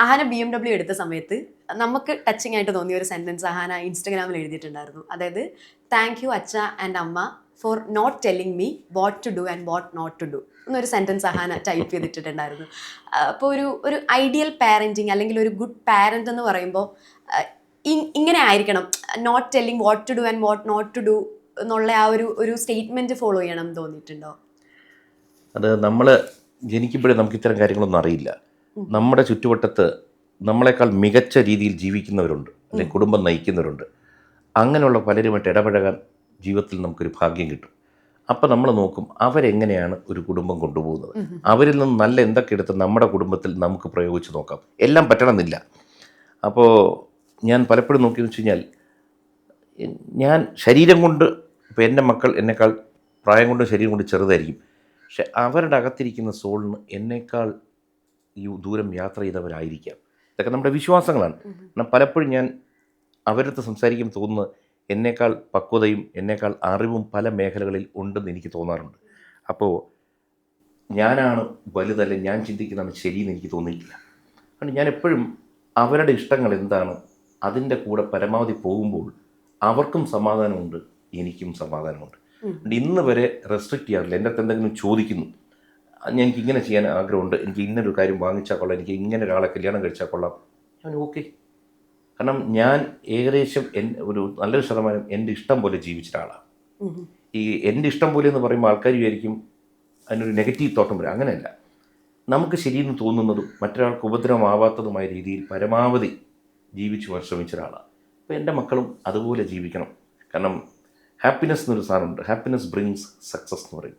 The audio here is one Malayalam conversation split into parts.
അഹാന BMW എടുത്ത സമയത്ത് നമുക്ക് ടച്ചിങ് ആയിട്ട് തോന്നിയ ഒരു സെന്റൻസ് അഹാന ഇൻസ്റ്റഗ്രാമിൽ എഴുതിയിട്ടുണ്ടായിരുന്നു. അതായത് താങ്ക് യു അച്ഛ ആൻഡ് അമ്മ for not telling me what to do and what not to do എന്നൊരു സെന്റൻസ് അഹാന ടൈപ്പ് ചെയ്തിട്ടുണ്ടായിരുന്നു. അപ്പോൾ ഒരു ഐഡിയൽ പാരന്റിങ് അല്ലെങ്കിൽ ഒരു ഗുഡ് പാരന്റ് എന്ന് പറയുമ്പോൾ ഇങ്ങനെ ആയിരിക്കണം, not telling what to do and what not to do എന്നുള്ള ആ ഒരു സ്റ്റേറ്റ്മെന്റ് ഫോളോ ചെയ്യണം എന്ന് തോന്നിയിട്ടുണ്ടോ? അത് നമ്മൾ ജനിക്കുമ്പോഴേ നമുക്ക് ഇത്തരം കാര്യങ്ങളൊന്നും അറിയില്ല. നമ്മുടെ ചുറ്റുവട്ടത്ത് നമ്മളെക്കാൾ മികച്ച രീതിയിൽ ജീവിക്കുന്നവരുണ്ട്, അല്ലെങ്കിൽ കുടുംബം നയിക്കുന്നവരുണ്ട്. അങ്ങനെയുള്ള പലരുമായിട്ട് ഇടപഴകാൻ ജീവിതത്തിൽ നമുക്കൊരു ഭാഗ്യം കിട്ടും. അപ്പം നമ്മൾ നോക്കും അവരെങ്ങനെയാണ് ഒരു കുടുംബം കൊണ്ടുപോകുന്നത്, അവരിൽ നിന്ന് നല്ല എന്തൊക്കെ എടുത്ത് നമ്മുടെ കുടുംബത്തിൽ നമുക്ക് പ്രയോഗിച്ച് നോക്കാം. എല്ലാം പറ്റണമെന്നില്ല. അപ്പോൾ ഞാൻ പലപ്പോഴും നോക്കിയെന്ന് വെച്ച് കഴിഞ്ഞാൽ, ഞാൻ ശരീരം കൊണ്ട് ഇപ്പോൾ എൻ്റെ മക്കൾ എന്നെക്കാൾ പ്രായം കൊണ്ട് ശരീരം കൊണ്ട് ചെറുതായിരിക്കും, പക്ഷെ അവരുടെ അകത്തിരിക്കുന്ന സോളിന് എന്നേക്കാൾ ദൂരം യാത്ര ചെയ്തവരായിരിക്കാം. ഇതൊക്കെ നമ്മുടെ വിശ്വാസങ്ങളാണ്. എന്നാൽ പലപ്പോഴും ഞാൻ അവരടുത്ത് സംസാരിക്കുമ്പോൾ തോന്നുന്നത് എന്നേക്കാൾ പക്വതയും എന്നേക്കാൾ അറിവും പല മേഖലകളിൽ ഉണ്ടെന്ന് എനിക്ക് തോന്നാറുണ്ട്. അപ്പോൾ ഞാനാണ് വലുതല്ല, ഞാൻ ചിന്തിക്കുന്നതാണ് ശരിയെന്ന് എനിക്ക് തോന്നിയിട്ടില്ല. അതുകൊണ്ട് ഞാൻ എപ്പോഴും അവരുടെ ഇഷ്ടങ്ങൾ എന്താണ് അതിൻ്റെ കൂടെ പരമാവധി പോകുമ്പോൾ അവർക്കും സമാധാനമുണ്ട്, എനിക്കും സമാധാനമുണ്ട്. ഇന്ന് വരെ റെസ്ട്രിക്റ്റ് ചെയ്യാറില്ല. എൻ്റെ അടുത്ത് എന്തെങ്കിലും ചോദിക്കുന്നു, എനിക്ക് ഇങ്ങനെ ചെയ്യാൻ ആഗ്രഹമുണ്ട്, എനിക്ക് ഇങ്ങനൊരു കാര്യം വാങ്ങിച്ചാൽ കൊള്ളാം, എനിക്ക് ഇങ്ങനെ ഒരാളെ കല്യാണം കഴിച്ചാൽ കൊള്ളാം, ഞാൻ ഓക്കെ. കാരണം ഞാൻ ഏകദേശം ഒരു നല്ലൊരു ശതമാനം എൻ്റെ ഇഷ്ടം പോലെ ജീവിച്ച ഒരാളാണ്. ഈ എൻ്റെ ഇഷ്ടം പോലെ എന്ന് പറയുമ്പോൾ ആൾക്കാർ വിചാരിക്കും അതിനൊരു നെഗറ്റീവ് തോട്ടം വരും. അങ്ങനെയല്ല, നമുക്ക് ശരിയെന്ന് തോന്നുന്നതും മറ്റൊരാൾക്ക് ഉപദ്രവമാവാത്തതുമായ രീതിയിൽ പരമാവധി ജീവിച്ചു പോകാൻ ശ്രമിച്ച ഒരാളാണ്. അപ്പോൾ എൻ്റെ മക്കളും അതുപോലെ ജീവിക്കണം. കാരണം ഹാപ്പിനെസ് എന്നൊരു സാധനമുണ്ട്, ഹാപ്പിനെസ് ബ്രിങ്സ് സക്സസ് എന്ന് പറയും.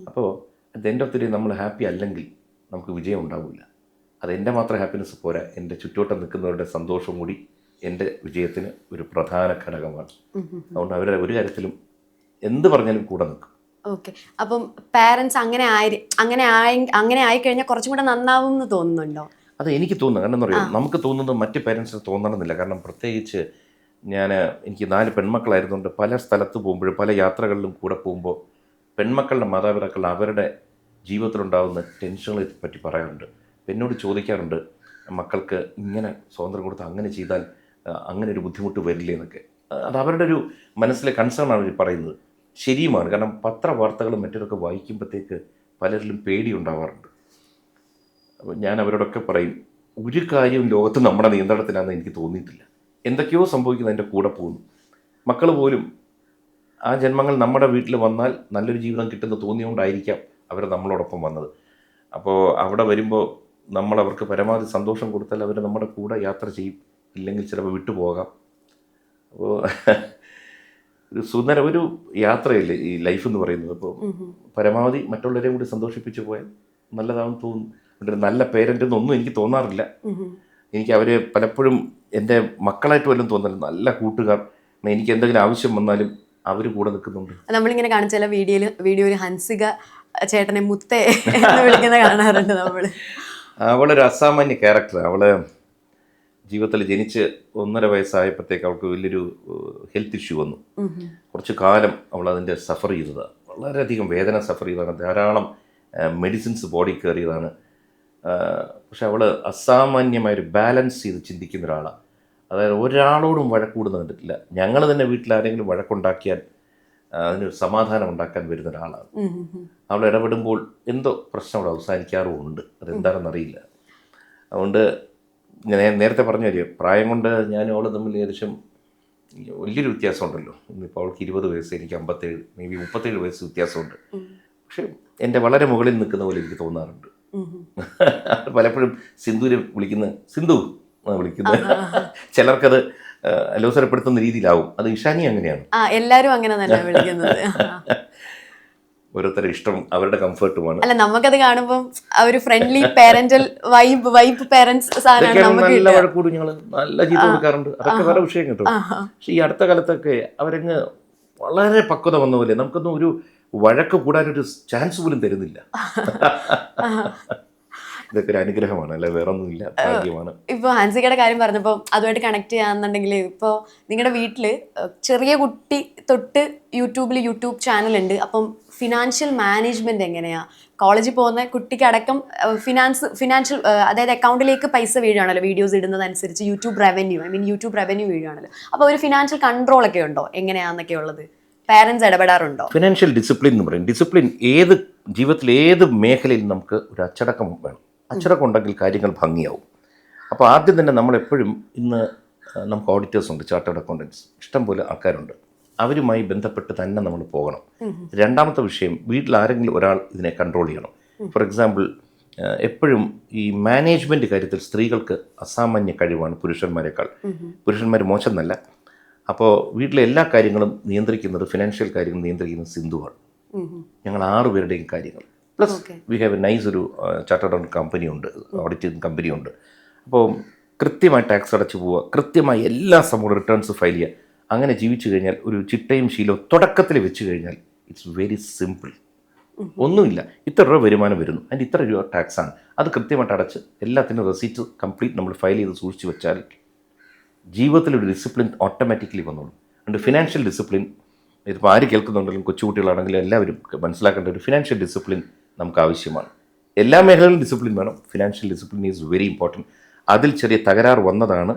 അപ്പോൾ അത് എൻ്റെ ഒത്തിരി നമ്മൾ ഹാപ്പി അല്ലെങ്കിൽ നമുക്ക് വിജയം ഉണ്ടാവില്ല. അത് എൻ്റെ മാത്രം ഹാപ്പിനെസ് പോരാ, എൻ്റെ ചുറ്റുവട്ടം നിൽക്കുന്നവരുടെ സന്തോഷം കൂടി എൻ്റെ വിജയത്തിന് ഒരു പ്രധാന ഘടകമാണ്. അതുകൊണ്ട് അവരുടെ ഒരു കാര്യത്തിലും എന്ത് പറഞ്ഞാലും കൂടെ നിൽക്കും. ഓക്കെ. അപ്പം പാരൻസ് അങ്ങനെ ആയിക്കഴിഞ്ഞാൽ കുറച്ചും കൂടെ നന്നാവും എന്ന് തോന്നുന്നുണ്ടോ? അത് എനിക്ക് തോന്നുന്നു. കാരണം എന്താ പറയുക, നമുക്ക് തോന്നുന്നത് മറ്റ് പേരൻസിന് തോന്നണമെന്നില്ല. കാരണം പ്രത്യേകിച്ച് എനിക്ക് 4 പെൺമക്കളായിരുന്നുകൊണ്ട് പല സ്ഥലത്ത് പോകുമ്പോഴും പല യാത്രകളിലും കൂടെ പോകുമ്പോൾ പെൺമക്കളുടെ മാതാപിതാക്കൾ അവരുടെ ജീവിതത്തിലുണ്ടാകുന്ന ടെൻഷനുകളെ പറ്റി പറയാറുണ്ട്. എന്നോട് ചോദിക്കാറുണ്ട്, മക്കൾക്ക് ഇങ്ങനെ സ്വാതന്ത്ര്യം കൊടുത്ത് അങ്ങനെ ചെയ്താൽ അങ്ങനെ ഒരു ബുദ്ധിമുട്ട് വരില്ലേ എന്നൊക്കെ. അത് അവരുടെ ഒരു മനസ്സിലെ കൺസേൺ ആണ് പറയുന്നത്. ശരിയുമാണ്. കാരണം പത്രവാർത്തകളും മറ്റൊക്കെ വായിക്കുമ്പോഴത്തേക്ക് പലരിലും പേടിയുണ്ടാവാറുണ്ട്. അപ്പോൾ ഞാൻ അവരോടൊക്കെ പറയും, ഒരു കാര്യവും ലോകത്ത് നമ്മുടെ നിയന്ത്രണത്തിലാണെന്ന് എനിക്ക് തോന്നിയിട്ടില്ല. എന്തൊക്കെയോ സംഭവിക്കുന്നത് എൻ്റെ കൂടെ പോകുന്നു. മക്കൾ പോലും ആ ജന്മങ്ങൾ നമ്മുടെ വീട്ടിൽ വന്നാൽ നല്ലൊരു ജീവിതം കിട്ടുമെന്ന് തോന്നിയുകൊണ്ടായിരിക്കാം അവർ നമ്മളോടൊപ്പം വന്നത്. അപ്പോൾ അവിടെ വരുമ്പോൾ നമ്മൾ അവർക്ക് പരമാവധി സന്തോഷം കൊടുത്താൽ അവർ നമ്മുടെ കൂടെ യാത്ര ചെയ്യും, ഇല്ലെങ്കിൽ ചിലപ്പോൾ വിട്ടുപോകാം. അപ്പോൾ ഒരു സുന്ദര ഒരു യാത്രയല്ലേ ഈ ലൈഫ് എന്ന് പറയുന്നത്. അപ്പോൾ പരമാവധി മറ്റുള്ളവരെയും കൂടി സന്തോഷിപ്പിച്ച് പോയാൽ നല്ലതാണെന്ന് തോന്നുന്നു. ഒരു നല്ല പേരൻ്റ് എന്നൊന്നും എനിക്ക് തോന്നാറില്ല. എനിക്ക് അവർ പലപ്പോഴും എൻ്റെ മക്കളായിട്ട് വല്ലതും തോന്നില്ല, നല്ല കൂട്ടുകാർ. എനിക്ക് എന്തെങ്കിലും ആവശ്യം വന്നാലും അവർ കൂടെ നിൽക്കുന്നുണ്ട്. നമ്മളിങ്ങനെ കാണിച്ചാൽ വീഡിയോയിൽ ഹൻസിക ചേട്ടനെ മുത്തേ എന്ന് വിളിക്കുന്ന കാണാറുണ്ട് നമ്മൾ. അവളൊരു അസാമാന്യ ക്യാരക്ടർ. അവള് ജീവിതത്തിൽ ജനിച്ച് 1.5 വയസ്സായപ്പോഴത്തേക്ക് അവൾക്ക് വലിയൊരു ഹെൽത്ത് ഇഷ്യൂ വന്നു. കുറച്ച് കാലം അവൾ അതിൻ്റെ സഫർ ചെയ്തതാണ്, വളരെയധികം വേദന സഫർ ചെയ്തതാണ്, ധാരാളം മെഡിസിൻസ് ബോഡി കയറിയതാണ്. പക്ഷെ അവൾ അസാമാന്യമായൊരു ബാലൻസ് ചെയ്ത് ചിന്തിക്കുന്ന ഒരാളാണ്. അതായത് ഒരാളോടും വഴക്കൂടുന്ന കണ്ടിട്ടില്ല. ഞങ്ങൾ തന്നെ വീട്ടിൽ ആരെങ്കിലും വഴക്കുണ്ടാക്കിയാൽ അതിനൊരു സമാധാനം ഉണ്ടാക്കാൻ വരുന്ന ഒരാളാണ്. അവൾ ഇടപെടുമ്പോൾ എന്തോ പ്രശ്നം അവിടെ അവസാനിക്കാറുമുണ്ട്. അതെന്താണെന്നറിയില്ല. അതുകൊണ്ട് ഞാൻ നേരത്തെ പറഞ്ഞ കാര്യം, പ്രായം കൊണ്ട് ഞാനും അവൾ തമ്മിൽ ഏകദേശം വലിയൊരു വ്യത്യാസമുണ്ടല്ലോ. ഇന്നിപ്പോൾ അവൾക്ക് 20 വയസ്സ്, എനിക്ക് 57, മേ ബി 37 വയസ്സ് വ്യത്യാസമുണ്ട്. പക്ഷെ എൻ്റെ വളരെ മുകളിൽ നിൽക്കുന്ന പോലെ എനിക്ക് തോന്നാറുണ്ട്. പലപ്പോഴും സിന്ധുവിനെ വിളിക്കുന്ന സിന്ധു വിളിക്കുന്നത് ചിലർക്കത് അലോസരപ്പെടുത്തുന്ന രീതിയിലാവും. അത് ഇഷാനി അങ്ങനെയാണ്, എല്ലാവരും അങ്ങനെ തന്നെ വിളിക്കുന്നത്. ഓരോരുത്തരുടെ ഇഷ്ടം അവരുടെ കംഫർട്ടുമാണ്. അല്ല, നമുക്കത് കാണുമ്പോൾ ഒരു ഫ്രണ്ട്ലി പാരന്റൽ വൈബ് പാരന്റ്സ് നല്ല വഴക്കൂടും, ഞങ്ങൾ നല്ല ചീത്ത കൊടുക്കാറുണ്ട്. അതൊക്കെ വേറെ വിഷയം കേട്ടോ. പക്ഷെ ഈ അടുത്ത കാലത്തൊക്കെ അവരങ്ങ് വളരെ പക്വത വന്ന പോലെ നമുക്കൊന്നും ഒരു വഴക്ക് കൂടാനൊരു ചാൻസ് പോലും തരുന്നില്ല. ഇതൊക്കെ ഒരു അനുഗ്രഹമാണ്, അല്ലെ വേറെ ഒന്നുമില്ല, ഭാഗ്യമാണ്. ഇപ്പോൾ ഹൻസികയുടെ കാര്യം പറഞ്ഞപ്പോൾ അതുമായിട്ട് കണക്ട് ചെയ്യാന്നുണ്ടെങ്കിൽ, ഇപ്പോൾ നിങ്ങളുടെ വീട്ടിൽ ചെറിയ കുട്ടി തൊട്ട് യൂട്യൂബ് ചാനൽ ഉണ്ട്. അപ്പം ഫിനാൻഷ്യൽ മാനേജ്മെന്റ് എങ്ങനെയാ? കോളേജിൽ പോകുന്ന കുട്ടിക്ക് അടക്കം ഫിനാൻഷ്യൽ അതായത് അക്കൗണ്ടിലേക്ക് പൈസ വീഴുകയാണല്ലോ വീഡിയോസ് ഇടുന്നതനുസരിച്ച് യൂട്യൂബ് റവന്യൂ വീഴുകയാണല്ലോ. അപ്പോൾ ഒരു ഫിനാൻഷ്യൽ കൺട്രോൾ ഒക്കെ ഉണ്ടോ, എങ്ങനെയാണെന്നൊക്കെ ഉള്ളത്? പാരൻസ് ഇടപെടാറുണ്ടോ? ഫിനാൻഷ്യൽ ഡിസിപ്ലിൻ എന്ന് പറയും. ഡിസിപ്ലിൻ ജീവിതത്തിൽ ഏത് മേഖലയിൽ നമുക്ക് ഒരു അച്ചടക്കം വേണം. അച്ചടക്കം ഉണ്ടെങ്കിൽ കാര്യങ്ങൾ ഭംഗിയാവും. അപ്പോൾ ആദ്യം തന്നെ നമ്മളെപ്പോഴും ഇന്ന് നമുക്ക് ഓഡിറ്റേഴ്സ് ഉണ്ട്, ചാർട്ടേഡ് അക്കൗണ്ടൻസ്, ഇഷ്ടംപോലെ ആൾക്കാരുണ്ട്. അവരുമായി ബന്ധപ്പെട്ട് തന്നെ നമ്മൾ പോകണം. രണ്ടാമത്തെ വിഷയം, വീട്ടിൽ ആരെങ്കിലും ഒരാൾ ഇതിനെ കൺട്രോൾ ചെയ്യണം. ഫോർ എക്സാമ്പിൾ, എപ്പോഴും ഈ മാനേജ്മെൻറ്റ് കാര്യത്തിൽ സ്ത്രീകൾക്ക് അസാമാന്യ കഴിവാണ് പുരുഷന്മാരെക്കാൾ. പുരുഷന്മാർ മോശം എന്നല്ല. അപ്പോൾ വീട്ടിലെ എല്ലാ കാര്യങ്ങളും നിയന്ത്രിക്കുന്നത്, ഫിനാൻഷ്യൽ കാര്യങ്ങൾ നിയന്ത്രിക്കുന്നത് സിന്ധുവാണ്. ഞങ്ങൾ 6 പേരുടെയും കാര്യങ്ങൾ. Plus we have A nice ഒരു ചാർട്ടേഡ് അക്കൗണ്ട് കമ്പനിയുണ്ട്, ഓഡിറ്റിംഗ് കമ്പനിയുണ്ട്. അപ്പോൾ കൃത്യമായി ടാക്സ് അടച്ചു പോവുക, കൃത്യമായി എല്ലാ സംഭവവും റിട്ടേൺസ് ഫയൽ ചെയ്യുക. അങ്ങനെ ജീവിച്ചു കഴിഞ്ഞാൽ, ഒരു ചിട്ടയും ശീലവും തുടക്കത്തിൽ വെച്ച് കഴിഞ്ഞാൽ ഇറ്റ്സ് വെരി സിമ്പിൾ. ഒന്നുമില്ല, ഇത്ര രൂപ വരുമാനം വരുന്നു, അതിൻ്റെ ഇത്ര രൂപ ടാക്സാണ്, അത് കൃത്യമായിട്ട് അടച്ച് എല്ലാത്തിനും റെസീറ്റ് കംപ്ലീറ്റ് നമ്മൾ ഫയൽ ചെയ്ത് സൂക്ഷിച്ച് വെച്ചാൽ ജീവിതത്തിലൊരു ഡിസിപ്ലിൻ ഓട്ടോമാറ്റിക്കലി വന്നോളും. അതുകൊണ്ട് ഫിനാൻഷ്യൽ ഡിസിപ്ലിൻ, ഇതിപ്പോൾ ആര് കേൾക്കുന്നുണ്ടെങ്കിലും കൊച്ചുകുട്ടികളാണെങ്കിലും എല്ലാവരും മനസ്സിലാക്കേണ്ട ഒരു ഫിനാൻഷ്യൽ ഡിസിപ്ലിൻ നമുക്ക് ആവശ്യമാണ്. എല്ലാ മേഖലകളിലും ഡിസിപ്ലിൻ വേണം. Financial discipline is very important. അതിൽ ചെറിയ തകരാറ് വന്നതാണ്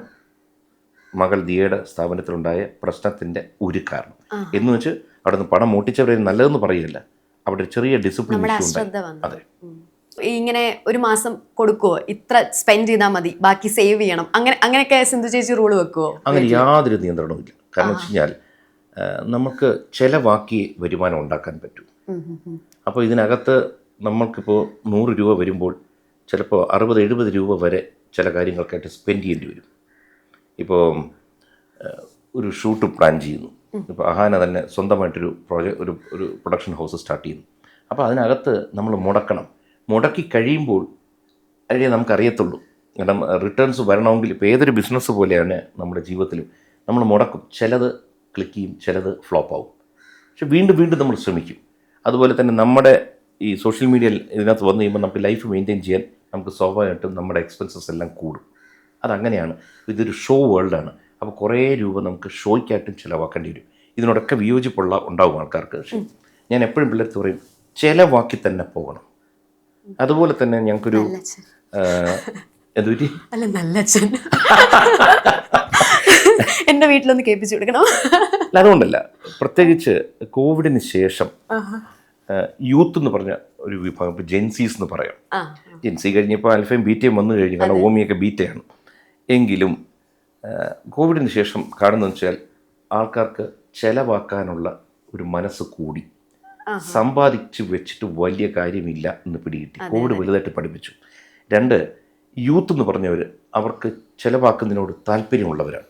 മകൾ ദിയയുടെ സ്ഥാപനത്തിലുണ്ടായ പ്രശ്നത്തിൻ്റെ ഒരു കാരണം. എന്ന് വെച്ച് അവിടെ നിന്ന് പണം മോട്ടിച്ചവരെ നല്ലതെന്ന് പറയുകയല്ല, അവിടെ ഒരു ചെറിയ ഡിസിപ്ലിൻ ഇഷ്യൂ ഉണ്ടായി. അതെ, ഇങ്ങനെ ഒരു മാസം കൊടുക്കുവോ, ഇത്ര സ്പെൻഡ് ചെയ്താൽ മതി, ബാക്കി സേവ് ചെയ്യണം, അങ്ങനെയൊക്കെ സിന്ധു ചേച്ചി റൂൾ വെക്കുവോ? അങ്ങനെ യാതൊരു നിയന്ത്രണവും ഇല്ല. കാരണം വെച്ച് കഴിഞ്ഞാൽ നമുക്ക് ചിലവാക്കി വരുമാനം ഉണ്ടാക്കാൻ പറ്റും. അപ്പോൾ ഇതിനകത്ത് നമ്മൾക്കിപ്പോൾ 100 രൂപ വരുമ്പോൾ ചിലപ്പോൾ 60-70 രൂപ വരെ ചില കാര്യങ്ങൾക്കായിട്ട് സ്പെൻഡ് ചെയ്യേണ്ടി വരും. ഇപ്പോൾ ഒരു ഷൂട്ട് പ്ലാൻ ചെയ്യുന്നു. ഇപ്പോൾ അഹാന തന്നെ സ്വന്തമായിട്ടൊരു ഒരു പ്രൊഡക്ഷൻ ഹൗസ് സ്റ്റാർട്ട് ചെയ്യുന്നു. അപ്പോൾ അതിനകത്ത് നമ്മൾ മുടക്കി കഴിയുമ്പോൾ അതിനെ നമുക്കറിയത്തുള്ളൂ. കാരണം റിട്ടേൺസ് വരണമെങ്കിൽ ഇപ്പോൾ ഏതൊരു ബിസിനസ് പോലെയാണ് നമ്മുടെ ജീവിതത്തിലും നമ്മൾ മുടക്കും. ചിലത് ക്ലിക്ക് ചെയ്യും, ചിലത് ഫ്ലോപ്പ് ആവും. പക്ഷെ വീണ്ടും നമ്മൾ ശ്രമിക്കും. അതുപോലെ തന്നെ നമ്മുടെ ഈ സോഷ്യൽ മീഡിയയിൽ ഇതിനകത്ത് വന്നു കഴിയുമ്പോൾ നമുക്ക് ലൈഫ് മെയിൻറ്റെയിൻ ചെയ്യാൻ നമുക്ക് സ്വാഭാവികമായിട്ടും നമ്മുടെ എക്സ്പെൻസസ് എല്ലാം കൂടും. അതങ്ങനെയാണ്. ഇതൊരു ഷോ വേൾഡാണ്. അപ്പോൾ കുറേ രൂപ നമുക്ക് ഷോയ്ക്കായിട്ടും ചിലവാക്കേണ്ടി വരും. ഇതിനോടൊക്കെ ഉണ്ടാവും ആൾക്കാർക്ക്. പക്ഷേ ഞാൻ എപ്പോഴും പിള്ളേർക്ക് പറയും, ചിലവാക്കി തന്നെ പോകണം. അതുപോലെ തന്നെ ഞങ്ങൾക്കൊരു എൻ്റെ വീട്ടിലൊന്ന് കേൾപ്പിച്ചു കൊടുക്കണം. അതുകൊണ്ടല്ല, പ്രത്യേകിച്ച് കോവിഡിന് ശേഷം യൂത്ത് എന്ന് പറഞ്ഞ ഒരു വിഭാഗം, ഇപ്പോൾ ജെൻസീസ് എന്ന് പറയാം. ജെൻസി കഴിഞ്ഞപ്പോൾ ആൽഫയും ബീറ്റയും വന്നു കഴിഞ്ഞു, കാരണം ഓമിയൊക്കെ ബീറ്റയാണ്. എങ്കിലും കോവിഡിന് ശേഷം കാണുന്നതെന്ന് വെച്ചാൽ ആൾക്കാർക്ക് ചിലവാക്കാനുള്ള ഒരു മനസ്സ് കൂടി. സമ്പാദിച്ച് വെച്ചിട്ട് വലിയ കാര്യമില്ല എന്ന് പിടികിട്ടി. കോവിഡ് വലുതായിട്ട് പഠിപ്പിച്ചു. 2, യൂത്ത് എന്ന് പറഞ്ഞവർ അവർക്ക് ചിലവാക്കുന്നതിനോട് താല്പര്യമുള്ളവരാണ്.